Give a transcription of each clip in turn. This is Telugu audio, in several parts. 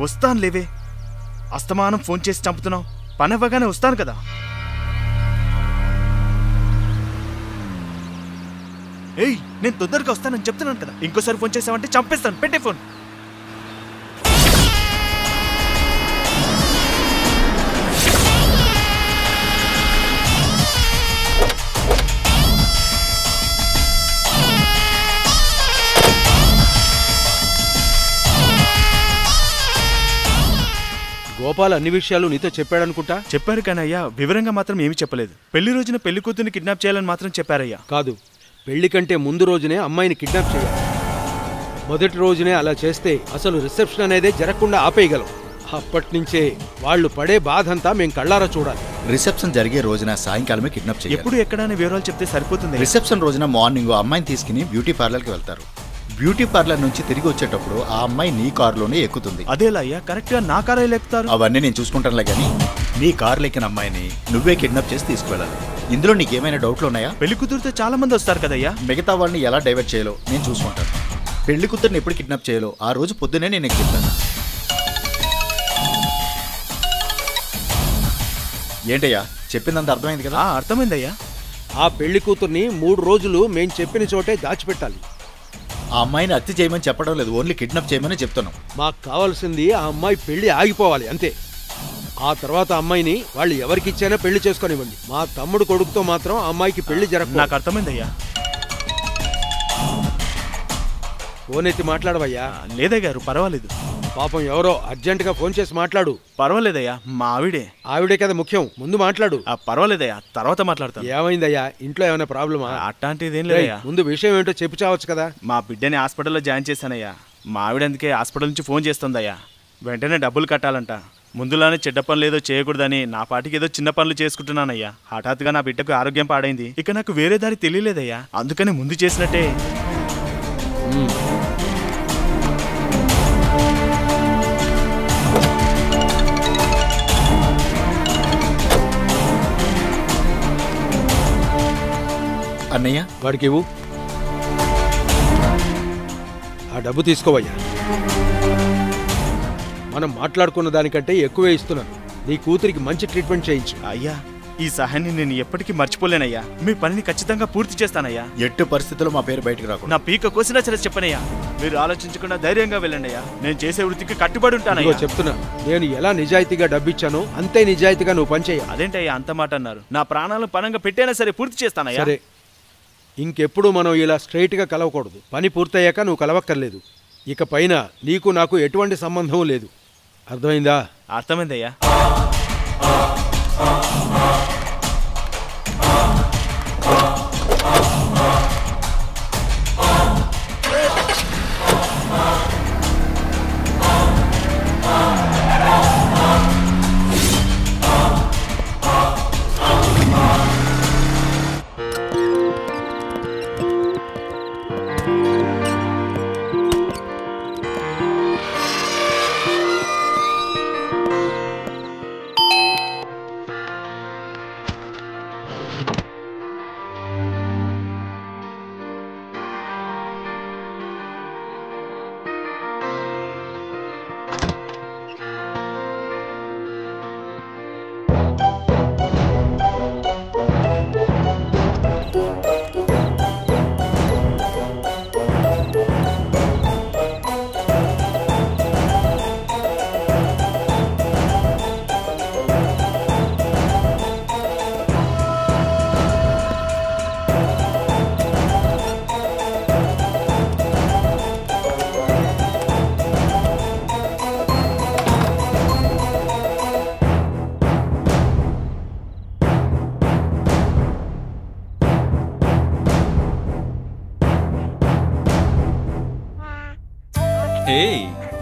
వస్తాను లేవే. అస్తమానం ఫోన్ చేసి చంపుతున్నావు. పని అవ్వగానే వస్తాను కదా. ఏయ్, నేను తొందరగా వస్తానని చెప్తున్నాను కదా. ఇంకోసారి ఫోన్ చేసావంటే చంపేస్తాను. పెట్టే ఫోన్. గోపాల్ అన్ని విషయాలు నీతో చెప్పాడనుకుంటా. చెప్పారు కానీ అయ్యా, వివరంగా మాత్రం ఏమీ చెప్పలేదు. పెళ్లి రోజున పెళ్లి కూతుర్ని కిడ్నాప్ చేయాలని మాత్రం చెప్పారయ్యా. కాదు, పెళ్లి కంటే ముందు రోజునే అమ్మాయిని కిడ్నాప్ చేయాలి. మొదటి రోజునే అలా చేస్తే అసలు రిసెప్షన్ అనేదే జరగకుండా ఆపేయగలం. అప్పటినుంచే వాళ్ళు పడే బాధంతా మేం కళ్ళారా చూడాలి. రిసెప్షన్ జరిగే రోజున సాయంకాలమే కిడ్నాప్ చేయాలి. ఎప్పుడు ఎక్కడనే వివరాలు చెప్తే సరిపోతుంది. రిసెప్షన్ రోజున మార్నింగ్ అమ్మాయిని తీసుకుని బ్యూటీ పార్లర్కి వెళ్తారు. బ్యూటీ పార్లర్ నుంచి తిరిగి వచ్చేటప్పుడు ఆ అమ్మాయి నీ కారులోనే ఎక్కుతుంది. అదేలా అయ్యా, కరెక్ట్ గా నా కారు ఎక్కుతారు. అవన్నీ నేను చూసుకుంటానులే కానీ నీ కారులో ఎక్కిన అమ్మాయిని నువ్వే కిడ్నాప్ చేసి తీసుకువెళ్ళాలి. ఇందులో నీకేమైనా డౌట్లు ఉన్నాయా? పెళ్లి కూతురుతో చాలా మంది వస్తారు కదయ్యా. మిగతా వాళ్ళని ఎలా డైవర్ట్ చేయాలో నేను చూసుకుంటాను. పెళ్లి కూతురుని ఎప్పుడు కిడ్నాప్ చేయాలో ఆ రోజు పొద్దునే నేను చెప్తాను. ఏంటయ్యా చెప్పిందంత అర్థమైంది కదా? అర్థమైందయ్యా. ఆ పెళ్లి కూతుర్ని 3 రోజులు మేం చెప్పిన చోటే దాచిపెట్టాలి. ఆ అమ్మాయిని హత్య చేయమని చెప్పడం లేదు, ఓన్లీ కిడ్నాప్ చేయమని చెప్తున్నాం. మాకు కావాల్సింది ఆ అమ్మాయి పెళ్లి ఆగిపోవాలి అంతే. ఆ తర్వాత అమ్మాయిని వాళ్ళు ఎవరికిచ్చైనా పెళ్లి చేసుకొనివ్వండి. మా తమ్ముడు కొడుకుతో మాత్రం ఆ అమ్మాయికి పెళ్లి జరగదు. నాకు అర్థమైందయ్యా. ఫోన్ ఎత్తి మాట్లాడవయ్యా. లేదయ్య గారు, పర్వాలేదు. పాపం ఎవరో అర్జెంటుగా ఫోన్ చేసి మాట్లాడు. పర్వాలేదయ్యా, మా ఆవిడే. ఆవిడే కదా ముఖ్యం, ముందు మాట్లాడు. పర్వాలేదయ్యా, తర్వాత మాట్లాడతాను. ఏమైందయ్యా, ఇంట్లో ఏమైనా ప్రాబ్లమా? అట్లాంటిదేం లేదయ్యా. ముందు విషయం ఏంటో చెప్పి చావచ్చు కదా. మా బిడ్డని హాస్పిటల్లో జాయిన్ చేశానయ్యా. మా ఆవిడ అందుకే హాస్పిటల్ నుంచి ఫోన్ చేస్తుందయ్యా. వెంటనే డబ్బులు కట్టాలంట. ముందులానే చెడ్డ పనులు ఏదో చేయకూడదని నా పాటికి ఏదో చిన్న పనులు చేసుకుంటున్నానయ్యా. హఠాత్తుగా నా బిడ్డకు ఆరోగ్యం పాడైంది. ఇక నాకు వేరే దారి తెలియలేదయ్యా. అందుకని ముందు చేసినట్టే. అన్నయ్య, వాడికి ఇవ్వు. ఆ డబ్బు తీసుకోవయ్యా. మనం మాట్లాడుకున్న దానికంటే ఎక్కువే ఇస్తున్నాను. నీ కూతురికి మంచి ట్రీట్మెంట్ చేయించు. అయ్యా, ఈ సహాయాన్ని నేను ఎప్పటికీ మర్చిపోలేనయ్యా. మీ పనిని ఖచ్చితంగా పూర్తి చేస్తానయ్యా. ఎట్టి పరిస్థితుల్లో మా పేరు బయటకు రాకుండా. నా పీక కోసినా సరే చెప్పనయ్యా. మీరు ఆలోచించకుండా ధైర్యంగా వెళ్ళండి అయ్యా. నేను చేసే వృత్తికి కట్టుబడి ఉంటానయ్యా. చెప్తున్నా, నేను ఎలా నిజాయితీగా డబ్బిచ్చానో అంతే నిజాయితీగా నువ్వు పనిచేయ. అదేంటయ్యా అంత మాట అన్నారు? నా ప్రాణాలు పనంగా పెట్టైనా సరే పూర్తి చేస్తానయ్యా. సరే, ఇంకెప్పుడు మనం ఇలా స్ట్రైట్గా కలవకూడదు. పని పూర్తయ్యాక నువ్వు కలవక్కర్లేదు. ఇక పైన నీకు నాకు ఎటువంటి సంబంధం లేదు. అర్థమైందా? అర్థమైందయ్యా.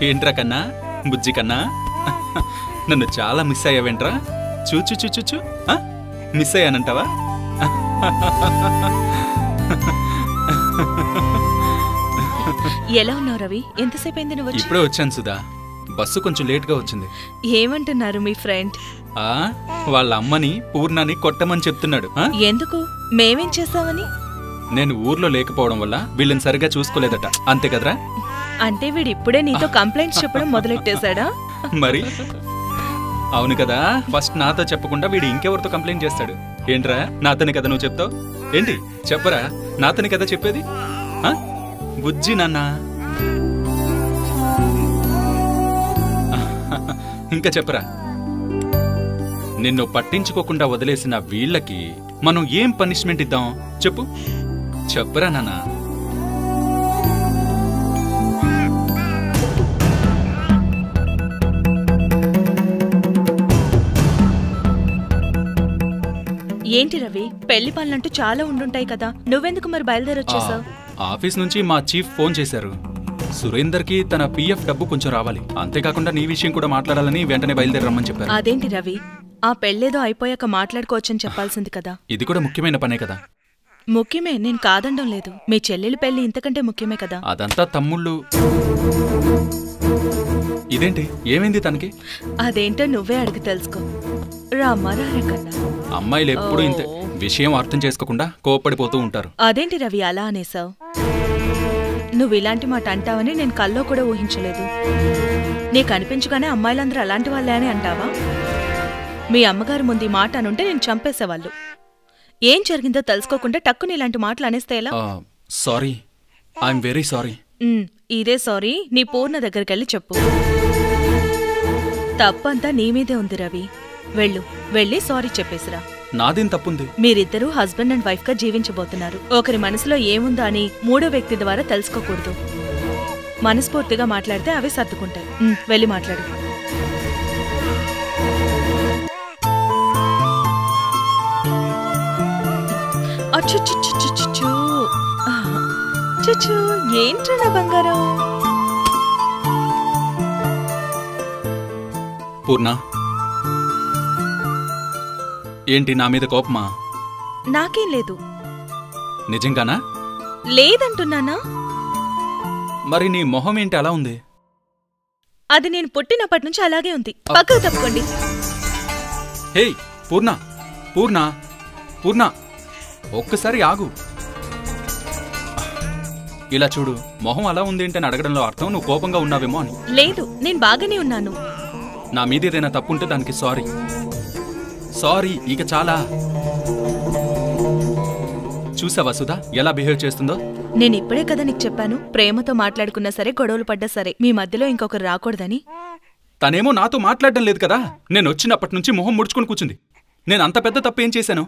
ఏంట్రా కన్నా, బుజ్జి కన్నా, నన్ను చాలా మిస్ అయ్యావేంట్రా? చూచు చూచు మిస్ అయ్యానంటావా? ఎలా ఉన్నావు రవి? ఎంతసేపు అయింది నువ్వు? ఇప్పుడే వచ్చాను సుధా. బస్సు కొంచెం లేట్గా వచ్చింది. ఏమంటున్నారు మీ ఫ్రెండ్? వాళ్ళ అమ్మని పూర్ణాని కొట్టమని చెప్తున్నాడు. ఎందుకు? మేమేం చేసామని? నేను ఊర్లో లేకపోవడం వల్ల వీళ్ళని సరిగా చూసుకోలేదట, అంతే కదరా? అంటే వీడు ఇప్పుడే నీతో కంప్లైంట్స్ చెప్పడం మొదలెట్టేశాడా? మరి అవును కదా, ఫస్ట్ నాతో చెప్పకుండా వీడు ఇంకెవరితో కంప్లైంట్ చేస్తాడు? ఏంట్రా, నాతోనే కదా నువ్వు చెప్తావు? ఏంటి చెప్పరా, నాతోనే కదా చెప్పేది? బుజ్జి నాన్న. ఇంకా చెప్పరా, నిన్ను పట్టించుకోకుండా వదిలేసిన వీళ్ళకి మనం ఏం పనిష్మెంట్ ఇద్దాం చెప్పు? చెప్పరా నాన్న. ఏంటి రవి, పెళ్లి పనులంటూ చాలా ఉండుంటాయి కదా, నువ్వెందుకు మరి బయలుదేరొచ్చేసావు? ఆఫీస్ నుంచి మా చీఫ్ ఫోన్ చేశారు. సురేందర్కి తన పిఎఫ్ డబ్బు కొంచెం రావాలి, అంతేకాకుండా నీ విషయం కూడా మాట్లాడాలని వెంటనే బయలుదేరమ్మని చెప్పారు. అదేంటి రవి, ఆ పెళ్ళేదో అయిపోయాక మాట్లాడుకోవచ్చని చెప్పాల్సింది కదా. ఇది కూడా ముఖ్యమైన పనే కదా. ముఖ్యమే, నేను కాదనడం లేదు. మీ చెల్లెలి పెళ్లి ఇంతకంటే ముఖ్యమే కదా. అదంతా తమ్ముళ్ళు. ఇదేంటి, ఏమైంది తనకి? అదేంటో నువ్వే అడిగి తెలుసుకో. రామారారే కన్నా అమ్మాయిలు ఎప్పుడు ఇంతే, విషయం అర్థం చేసుకోకుండా కోప్పడిపోతూ ఉంటారు. అదేంటి రవి అలా అనేసావు? నువ్వు ఇలాంటి మాట అంటావని నేను కల్లో కూడా ఊహించలేదు. నీకు అనిపించగానే అమ్మాయిలందరూ అలాంటి వాళ్ళే అని అంటావా? మీ అమ్మగారు ముందు ఈ మాట అనుంటే నేను చంపేసేవాళ్ళు. ఏం జరిగిందో తెలుసుకోకుండా టక్కుని ఇలాంటి మాటలు అనేస్తే ఎలా? Sorry, I'm very sorry. ఇదే సారీ నీ పూర్ణ దగ్గరికెళ్ళి చెప్పు. తప్పంతా నీ మీదే ఉంది రవి. వెళ్ళి సారీ చెప్పేసిరా. నాదేం తప్పుంది? మీరిద్దరూ హస్బెండ్ అండ్ వైఫ్ గా జీవించబోతున్నారు. ఒకరి మనసులో ఏముందో అని మూడో వ్యక్తి ద్వారా తెలుసుకోకూడదు. మనస్ఫూర్తిగా మాట్లాడితే అవే సర్దుకుంటాయి. వెళ్ళి మాట్లాడు. ఏంట్రా నా బంగారం? పూర్ణ, ఏంటి నా మీద కోపమా? నాకేం లేదు. నిజంగానా? లేదంటున్నానా? మరి నీ మొహం ఏంటి అలా ఉంది? అది నేను పుట్టినప్పటి నుంచి అలాగే ఉంది. పక్కకు తప్పుకోండి. హే పూర్ణ, పూర్ణ, పూర్ణ, ఒక్కసారి ఆగు. ఇలా చూడు, మొహం అలా ఉంది ఏంటని అడగడంలో అర్థం నువ్వు కోపంగా ఉన్నావేమో అని. లేదు, నేను బాగానే ఉన్నాను. నా మీద ఏదైనా తప్పుంటే దానికి సారీ. సారీ, ఇక చాలా. చూసావా సుధా ఎలా బిహేవ్ చేస్తుందో? నేను ఇప్పుడే కదా నీకు చెప్పాను, ప్రేమతో మాట్లాడుకున్నా సరే గొడవలు పడ్డా సరే మీ మధ్యలో ఇంకొకరు రాకూడదని. తనేమో నాతో మాట్లాడడం లేదు కదా. నేను వచ్చినప్పటి నుంచి మొహం ముడుచుకుని కూర్చుంది. నేను అంత పెద్ద తప్పేం చేశాను?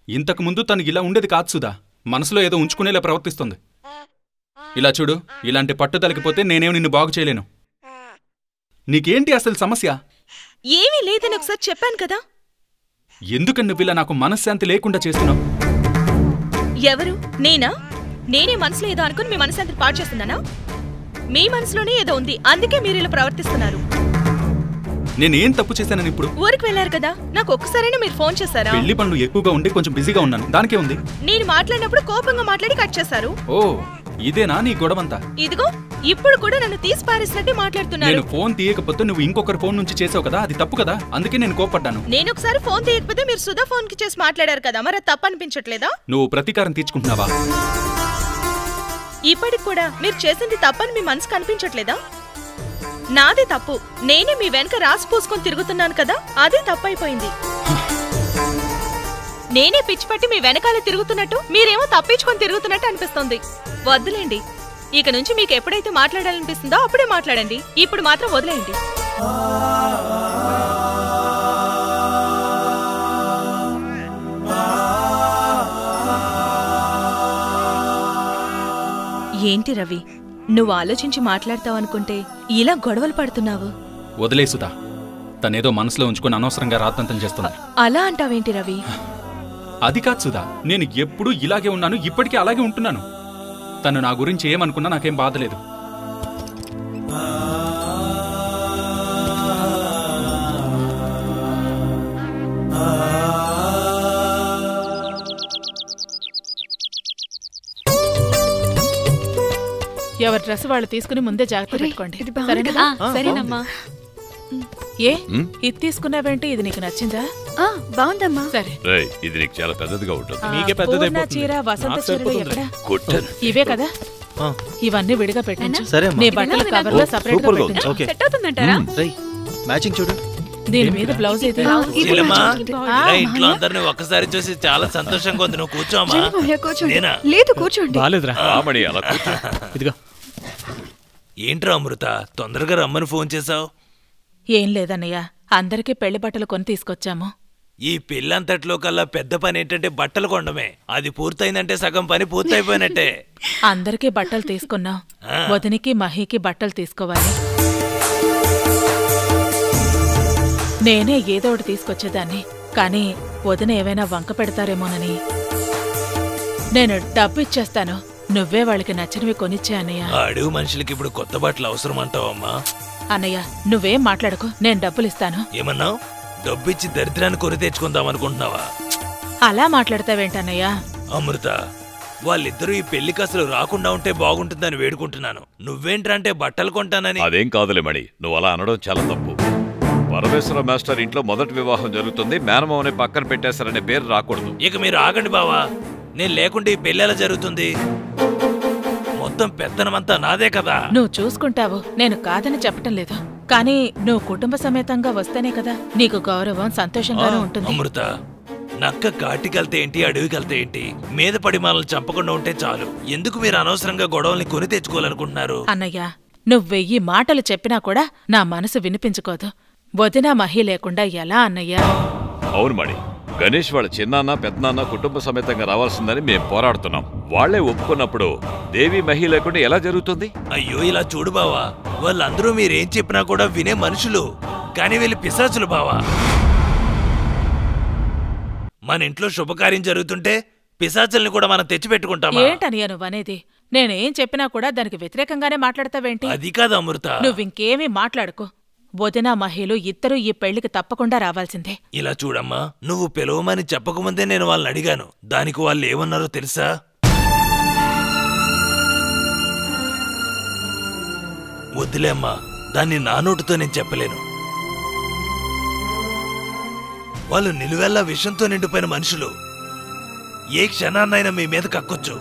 ఇంతకు ముందు తను ఇలా ఉండేది కాదు సుధా. మనసులో ఏదో ఉంచుకునేలా ప్రవర్తిస్తుంది. ఇలా చూడు, ఇలాంటి పట్టుదలకి పోతే నేనేం నిన్ను బాగు చేయలేను. నీకేంటి అసలు సమస్య? ఏమీ లేదని ఒకసారి చెప్పాను కదా. ఎందుకని నువ్వు ఇలా నాకు మనశ్శాంతి లేకుండా చేస్తున్నావు? ఎవరు? నేనా? నేనే మనసులో ఏదో అనుకుని మీ మనశ్శాంతిని పాడు చేస్తున్నానా? మీ మనసులోనే ఏదో ఉంది, అందుకే మీరు ఇలా ప్రవర్తిస్తున్నారు. నేనేం తప్పు చేశానని ఇప్పుడు? ఊరికి వెళ్లారు కదా, నాకు ఒక్కసారైనా మీరు ఫోన్ చేశారా? పెళ్లి పనులు ఎక్కువగా ఉండి కొంచెం బిజీగా ఉన్నాను, దానికే ఉంది. నేను మాట్లాడినప్పుడు కోపంగా మాట్లాడి కట్ చేశారు. ఓ, ఇదేనా నీ గొడవంతా? ఇదిగో ఇప్పుడు కూడా నన్ను తీసి పారేసినట్టే మాట్లాడుతున్నారు. నేను ఫోన్ తీయకపోతే నువ్వు ఇంకొకరి ఫోన్ నుంచి చేసావు కదా, అది తప్పు కదా, అందుకే నేను కోపడ్డాను. నేను ఒకసారి ఫోన్ తీయకపోతే మీరు సుధా ఫోన్ కి చేసి మాట్లాడారు కదా, మరి అది తప్పు అనిపించట్లేదా? నువ్వు ప్రతీకారం తీర్చుకుంటున్నావా? ఇప్పటికి కూడా మీరు చేసింది తప్పని మీ మనసుకు అనిపించట్లేదా? నాదే తప్పు, నేనే మీ వెనక రాసి పూసుకొని తిరుగుతున్నాను కదా, అదే తప్పైపోయింది. నేనే పిచ్చి పట్టి మీ వెనకాల తిరుగుతున్నట్టు మీరేమో తప్పించుకొని తిరుగుతున్నట్టు అనిపిస్తుంది. వద్దులేండి, ఇక నుంచి మీకు ఎప్పుడైతే మాట్లాడాలనిపిస్తుందో అప్పుడే మాట్లాడండి. ఇప్పుడు మాత్రం వదిలేయండి. ఏంటి రవి, నువ్వు ఆలోచించి మాట్లాడతావనుకుంటే ఇలా గొడవలు పడుతున్నావు. వదిలేసుదా, తనేదో మనసులో ఉంచుకొని అనవసరంగా రాద్దంతం చేస్తున్నా. అలా అంటావేంటి రవి? అది కాదు సుధా, నేను ఎప్పుడూ ఇలాగే ఉన్నాను, ఇప్పటికీ అలాగే ఉంటున్నాను. తను నా గురించి ఏమనుకున్నా నాకేం బాధలేదు. ఎవరి డ్రెస్ వాళ్ళు తీసుకుని ముందే జాగ్రత్త పెట్టుకోండి. సరేనమ్మా. ఏ ఇది తీసుకున్నావేంటి? ఇది నీకు నచ్చిందా? బాగుందమ్మా. సరే, ఇది నీకు చాలా పెద్దదిగా ఉంటుంది. పూర్ణ చీర, వసంత చీరలు ఎక్కడ? ఇవే కదా, ఇవన్నీ విడిగా పెట్టించు. నీ బట్టల కవర్లో సెపరేట్ గా పెట్టించు. సెట్ అవుతుందంటారా? మ్యాచింగ్ చూడు. దీని మీద బ్లౌజ్ అయితే శీలమ్మా, ఇలా ఇంట్లో అందరిని ఒక్కసారి చూసి చాలా సంతోషంగా ఉంది. నువ్వు కూర్చోమ్మా. నేనా? లేదు కూర్చోండి. బాలేదురా రామణి అలా కూర్చో. ఇదిగో ఏంట్రా అమృత, తొందరగా రమ్మని ఫోన్ చేసావు? ఏం లేదన్నయ్య, అందరికీ పెళ్లి బట్టలు కొని తీసుకొచ్చాము. ఈ పెళ్ళంతట్లో కల్లా పెద్ద పని ఏంటంటే బట్టలు కొనడమే. అది పూర్తయిందంటే సగం పని పూర్తయిపోయినట్టే. అందరికీ బట్టలు తీసుకున్నాం, వదినికి మహీకి బట్టలు తీసుకోవాలి. నేనే ఏదో ఒకటి తీసుకొచ్చేదాన్ని, కానీ వదిన ఏవైనా వంక పెడతారేమోనని. నేను డబ్బు ఇచ్చేస్తాను, నువ్వే వాళ్ళకి నచ్చినవి కొనిచ్చే అన్నయ్య. అడుగు మనుషులకి ఇప్పుడు కొత్త బట్టలు అవసరం అంటావమ్మా? అన్నయ్య నువ్వేం మాట్లాడుకో, నేను డబ్బులు ఇస్తాను. ఏమన్నావు? డబ్బిచ్చి దరిద్రాన్ని కొని తెచ్చుకుందాం అనుకుంటున్నావా? అలా మాట్లాడతావేంటన్నయ్య? అమృత, వాళ్ళిద్దరూ ఈ పెళ్లికి అసలు రాకుండా ఉంటే బాగుంటుందని వేడుకుంటున్నాను. నువ్వేంట్రంటే బట్టలు కొంటానని. అదేం కాదులే మణి, నువ్వు అలా అనడం చాలా తప్పు. పరమేశ్వర మాస్టర్ ఇంట్లో మొదటి వివాహం జరుగుతుంది, మేనమావని పక్కన పెట్టేశారనే పేరు రాకూడదు. ఇక మీరు ఆగండి బావా, నేను లేకుండా ఈ పెళ్లి ఎలా జరుగుతుంది? మొత్తం పెత్తనమంతా నాదే కదా. నువ్వు చూసుకుంటావు, నేను కాదని చెప్పటం లేదు, కానీ నువ్వు కుటుంబ సమేతంగా వస్తేనే కదా నీకు గౌరవం, సంతోషంగానూ ఉంటుంది. అమృత, నక్క కాటికెళ్తే ఏంటి, అడవికెళ్తే ఏంటి, మీద పడి మనల్ని చంపకుండా ఉంటే చాలు. ఎందుకు మీరు అనవసరంగా గొడవల్ని కొని తెచ్చుకోవాలనుకుంటున్నారు? అన్నయ్య, నువ్వెయ్యి మాటలు చెప్పినా కూడా నా మనసు వినిపించుకోదు. వదిన మహి లేకుండా ఎలా అన్నయ్యా? అవును మణి, గణేష్ వాళ్ళ చిన్నాన్న పెద్దనాన్న కుటుంబ సమేతంగా రావాల్సిందని మేం పోరాడుతున్నాం. వాళ్లే ఒప్పుకున్నప్పుడు దేవి మహి లేకుండా ఎలా జరుగుతుంది? అయ్యో ఇలా చూడు బావా, వాళ్ళందరూ మీరేం చెప్పినా కూడా వినే మనుషులు, కానీ వీళ్ళు పిశాచులు బావా. మన ఇంట్లో శుభకార్యం జరుగుతుంటే పిశాచుల్ని కూడా మనం తెచ్చిపెట్టుకుంటామా? ఏంటనియా నువ్వనేది? నేనేం చెప్పినా కూడా దానికి వ్యతిరేకంగానే మాట్లాడతావేంటి? అది కాదు అమృత, నువ్వింకేమీ మాట్లాడుకో. వదిన మహిళలు ఇద్దరూ ఈ పెళ్లికి తప్పకుండా రావాల్సిందే. ఇలా చూడమ్మా, నువ్వు పిలవమని చెప్పకముందే నేను వాళ్ళని అడిగాను. దానికి వాళ్ళు ఏమన్నారో తెలుసా? వద్దులే అమ్మా, దాన్ని నా నోటుతో నేను చెప్పలేను. వాళ్ళు నిలువెల్లా విషంతో నిండిపోయిన మనుషులు. ఏ క్షణాన్నైనా మీ మీద కక్కొచ్చు.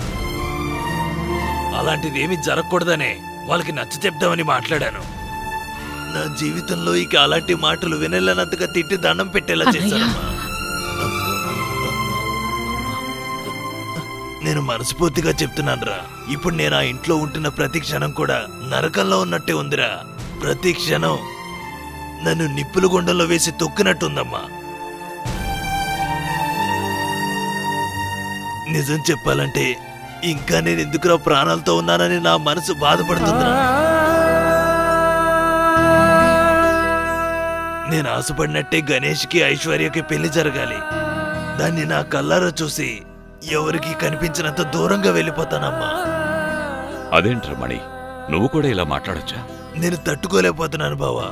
అలాంటిది ఏమీ జరగకూడదనే వాళ్ళకి నచ్చ చెప్దామని మాట్లాడాను. నా జీవితంలో ఇక అలాంటి మాటలు వినలేనంతగా తిట్టి దండం పెట్టేలా చేశానమ్మా. నేను మనస్ఫూర్తిగా చెప్తున్నానురా, ఇప్పుడు నేను ఆ ఇంట్లో ఉంటున్న ప్రతి క్షణం కూడా నరకంలో ఉన్నట్టే ఉందిరా. ప్రతి క్షణం నన్ను నిప్పుల గుండంలో వేసి తొక్కినట్టుందమ్మా. నిజం చెప్పాలంటే ఇంకా నేను ఎందుకురా ప్రాణాలతో ఉన్నానని నా మనసు బాధపడుతుందిరా. నేను ఆశపడినట్టే గణేష్కి ఐశ్వర్యకి పెళ్లి జరగాలి. దాన్ని నా కళ్ళారా చూసి ఎవరికి కనిపించినంత దూరంగా వెళ్ళిపోతానమ్మా. అదేంట్రా మణి, నువ్వు కూడా ఇలా మాట్లాడొచ్చా? నేను తట్టుకోలేకపోతున్నాను బావా.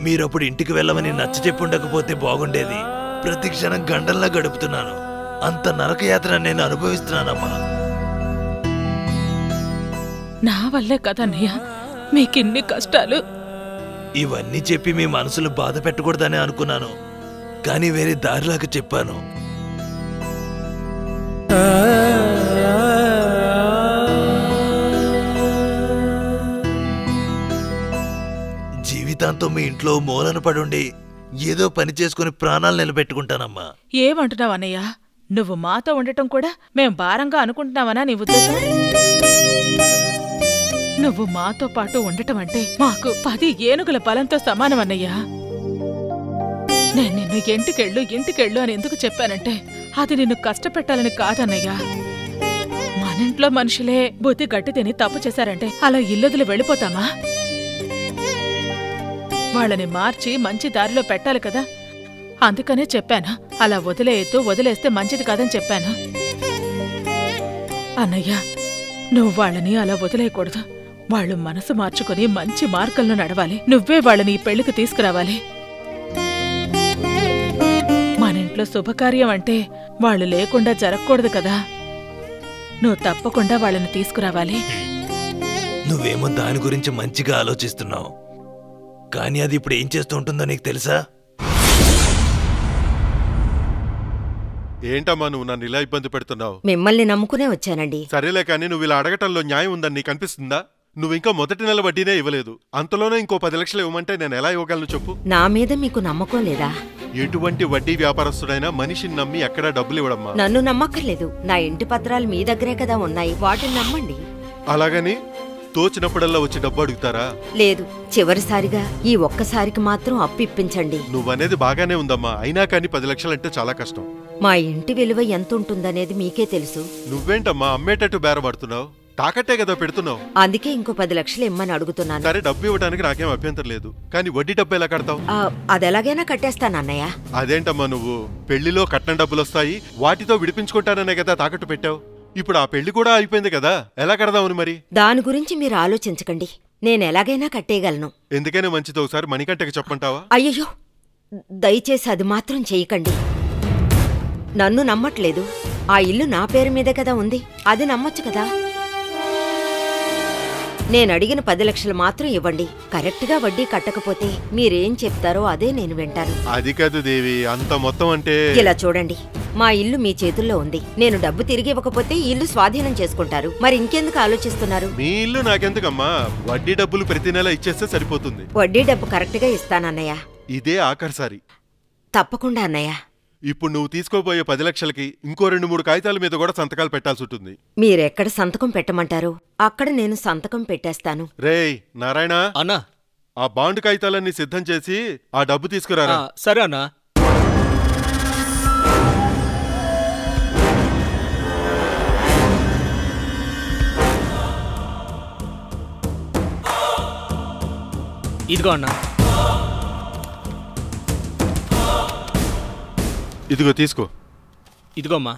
మీరప్పుడు ఇంటికి వెళ్ళమని నచ్చ చెప్పుండకపోతే బాగుండేది. ప్రతి క్షణం గండంలా గడుపుతున్నాను. అంత నరకయాత్ర నేను అనుభవిస్తున్నానమ్మా. నా వల్లే కదన్నయ్య మీకిన్ని కష్టాలు. ఇవన్నీ చెప్పి మీ మనసులు బాధ పెట్టకూడదని అనుకున్నాను, కానీ వేరే దారిలాగా చెప్పాను. జీవితాంతం మీ ఇంట్లో మూలన పడుండి ఏదో పని చేసుకుని ప్రాణాలు నిలబెట్టుకుంటానమ్మా. ఏమంటున్నావు అన్నయ్య? నువ్వు మాతో ఉండటం కూడా మేం భారంగా అనుకుంటున్నావనా నీ ఉద్దేశం? నువ్వు మాతో పాటు ఉండటం అంటే మాకు 10 ఏనుగుల బలంతో సమానం అన్నయ్యా. నేను నిన్ను ఇంటికెళ్ళు అని ఎందుకు చెప్పానంటే అది నిన్ను కష్టపెట్టాలని కాదన్నయ్యా. మనింట్లో మనుషులే బుద్ధి గట్టి తిని తప్పు చేశారంటే అలా ఇల్లొదిలి వెళ్ళిపోతామా? వాళ్ళని మార్చి మంచి దారిలో పెట్టాలి కదా. అందుకనే చెప్పాను, అలా వదిలేస్తే మంచిది కాదని చెప్పాను. అన్నయ్య, నువ్వు వాళ్ళని అలా వదిలేయకూడదు. వాళ్ళు మనసు మార్చుకుని మంచి మార్గంలో నడవాలి. నువ్వే వాళ్ళని ఈ పెళ్లికి తీసుకురావాలి. మన ఇంట్లో శుభకార్యం అంటే వాళ్ళు లేకుండా జరగకూడదు కదా. నువ్వు తప్పకుండా వాళ్ళని తీసుకురావాలి. నువ్వేమో దాని గురించి మంచిగా ఆలోచిస్తున్నావు, కానీ అది ఇప్పుడు ఏం చేస్తూ ఉంటుందో నీకు తెలుసా? ఏంటమ్మా నువ్వు నన్ను ఇలా ఇబ్బంది పెడుతున్నావు? మిమ్మల్ని నమ్ముకునే వచ్చానండి. సరేలే, కానీ నువ్వు ఇలా అడగటంలో న్యాయం ఉందని నీకు అనిపిస్తుందా? నువ్వింకా మొదటి నెల వడ్డీనే ఇవ్వలేదు. అంతలోనే ఇంకో 10 లక్షలు ఇవ్వమంటే నేను ఎలా ఇవ్వగలను చెప్పు? నా మీద మీకు నమ్మకం లేదా? ఎటువంటి వడ్డీ వ్యాపారస్తుడైనా మనిషిని నమ్మి ఎక్కడా డబ్బులు ఇవ్వడమ్మా. నన్ను నమ్మక్కర్లేదు. నా ఇంటి పత్రాలు మీ దగ్గరే కదా ఉన్నాయి, వాటిని నమ్మండి. అలాగని తోచినప్పుడల్లా వచ్చి డబ్బు అడుగుతారా? లేదు, చివరిసారిగా ఈ ఒక్కసారికి మాత్రం అప్పు ఇప్పించండి. నువ్వనేది బాగానే ఉందమ్మా, అయినా కానీ 10 లక్షలంటే చాలా కష్టం. మా ఇంటి విలువ ఎంత ఉంటుందనేది మీకే తెలుసు. నువ్వేంటమ్మా అమ్మేటట్టు బేరపడుతున్నావు? తాకట్టే కదా పెడుతున్నావు. అందుకే ఇంకో 10 లక్షలు ఇమ్మని అడుగుతున్నాను. సరే, డబ్బు ఇవ్వడానికి నాకేం అభ్యంతరం లేదు, కానీ వడ్డీ డబ్బు ఎలా కడతావు? అదెలాగైనా కట్టేస్తాను అన్నయ్య. అదేంటమ్మా నువ్వు పెళ్లిలో కట్నం డబ్బులు వస్తాయి, వాటితో విడిపించుకుంటాననే కదా తాకట్టు పెట్టావు. ఇప్పుడు ఆ పెళ్లి కూడా అయిపోయింది కదా, ఎలా కడదామని మరి? దాని గురించి మీరు ఆలోచించకండి, నేను ఎలాగైనా కట్టేయగలను. ఎందుకైనా మంచిది ఒకసారి మణికంటకి చెప్పంటావా? అయ్యయ్యో, దయచేసి అది మాత్రం చేయకండి. నన్ను నమ్మట్లేదు. ఆ ఇల్లు నా పేరు మీదే కదా ఉంది, అది నమ్మొచ్చు కదా. నేను అడిగిన 10 లక్షలు మాత్రం ఇవ్వండి. కరెక్ట్గా వడ్డీ కట్టకపోతే మీరేం చెప్తారో అదే నేను వింటాను. అది కాదు దేవి, అంత మొత్తం అంటే. ఇలా చూడండి, మా ఇల్లు మీ చేతుల్లో ఉంది. నేను డబ్బు తిరిగి ఇవ్వకపోతే ఈ ఇల్లు స్వాధీనం చేసుకుంటారు. మరి ఇంకెందుకు ఆలోచిస్తున్నారు? మీ ఇల్లు నాకెందుకమ్మా, వడ్డీ డబ్బులు ప్రతి నెల ఇచ్చేస్తే సరిపోతుంది. వడ్డీ డబ్బు కరెక్ట్గా ఇస్తానన్నయ్య. ఇదే ఆఖరిసారి. తప్పకుండా అన్నయ్య. ఇప్పుడు నువ్వు తీసుకోబోయే 10 లక్షలకి ఇంకో 2-3 కాగితాల మీద కూడా సంతకాలు పెట్టాల్సి ఉంటుంది. మీరెక్కడ సంతకం పెట్టమంటారు అక్కడ నేను సంతకం పెట్టేస్తాను. రేయ్ నారాయణ అన్నా, ఆ బాండ్ కాగితాలన్నీ సిద్ధం చేసి ఆ డబ్బు తీసుకురారా. సరే అన్నా. ఇదిగో అన్నా. ఇదిగో తీసుకో. ఇదిగోమ్మా.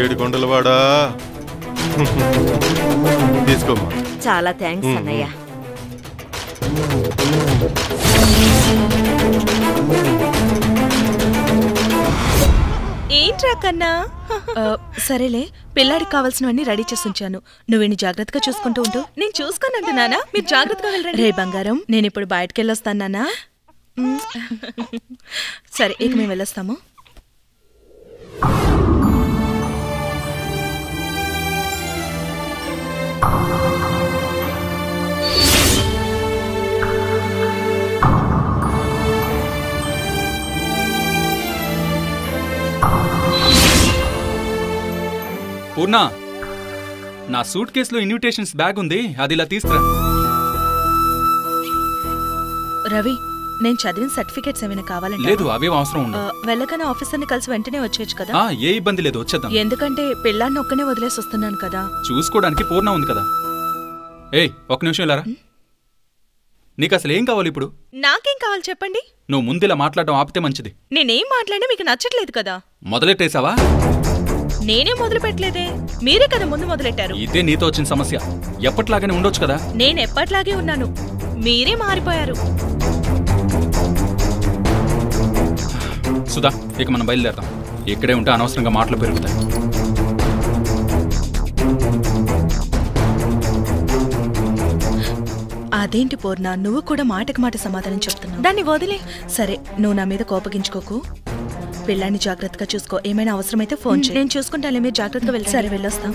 ఏడుకొండలవాడా, తీసుకోమ్మా. చాలా థ్యాంక్స్ అన్నయ్య. ఏంట్రా కన్నా? సరేలే, పిల్లాడికి కావాల్సినవన్నీ రెడీ చేసి ఉంచాను. నువ్వేని జాగ్రత్తగా చూసుకుంటూ ఉంటూ. నేను చూసుకోనంటున్నానా, మీరు జాగ్రత్తగా వెళ్ళండి. రే బంగారం, నేను ఇప్పుడు బయటకు వెళ్ళొస్తాను నాన్న. సరే, ఇక మేము వెళ్ళొస్తాము. పూర్ణ, నా సూట్ కేసులో ఇన్విటేషన్స్ బ్యాగ్ ఉంది, అది ఇలా తీసుకురా. రవి, నేను చదివిన సర్టిఫికేట్స్ ఏమైనా కావాలంటే? లేదు, అవేం అవసరం ఉండదు. వెళ్ళగానే ఆఫీసర్ని కలిసి వెంటనే వచ్చేయచ్చు కదా. ఏ ఇబ్బంది లేదు, వచ్చేద్దాం. ఎందుకంటే పిల్లాన్ని ఒక్కనే వదిలేసి వస్తున్నాను కదా. చూసుకోవడానికి పూర్ణ ఉంది కదా. ఏయ్, ఒక్క నిమిషం ఇలారా. నీకు అసలు ఏం కావాలి ఇప్పుడు? నాకేం కావాలి చెప్పండి. నువ్వు ముందులా మాట్లాడడం ఆపితే మంచిది. నేనేం మాట్లాడినా మీకు నచ్చట్లేదు కదా. మొదలెట్టేశావా? నేనే మొదలు పెట్టలేదే, మీరే కదా ముందు మొదలెట్టారు. ఇదే నీతో వచ్చిన సమస్య. ఎప్పట్లాగానే ఉండొచ్చు కదా. నేను ఎప్పట్లాగే ఉన్నాను, మీరే మారిపోయారు. సుధా, ఇక మనం బయలుదేరదాం. ఇక్కడే ఉంటే అనవసరంగా మాటలు పెరుగుతాయి. అదేంటి పూర్ణ, నువ్వు కూడా మాటకి మాట సమాధానం చెప్తున్నావు. దాన్ని వదిలే. సరే, నువ్వు నా మీద కోపగించుకోకు. పిల్లాన్ని జాగ్రత్తగా చూసుకో. ఏమైనా అవసరమైతే ఫోన్ చేయి, నేను చూసుకుంటాలే. మీరు జాగ్రత్తగా వెళ్ళి. సరే, వెళ్ళొస్తాం.